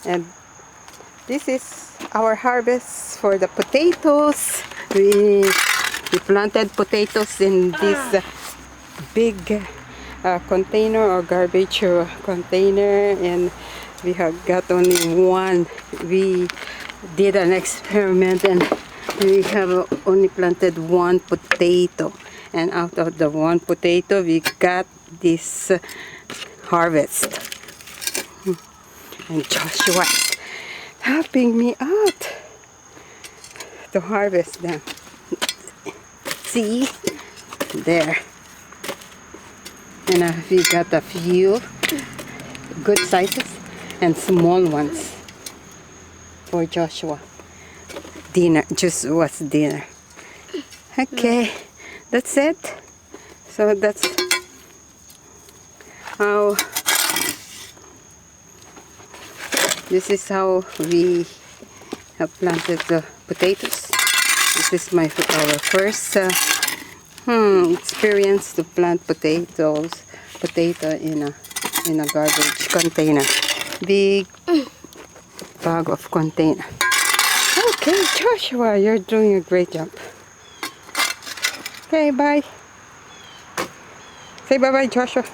And this is our harvest for the potatoes. We planted potatoes in this big container or garbage container, and we have got only one. We did an experiment and we have only planted one potato, and out of the one potato we got this harvest. And Joshua is helping me out to harvest them. See? There. And we got a few good sizes and small ones for Joshua. Dinner, just was dinner. Okay, that's it. So that's how, this is how we have planted the potatoes. This is our first experience to plant potato in a garbage container, big bag of container. Okay, Joshua, you're doing a great job. Okay, bye. Say bye bye, Joshua.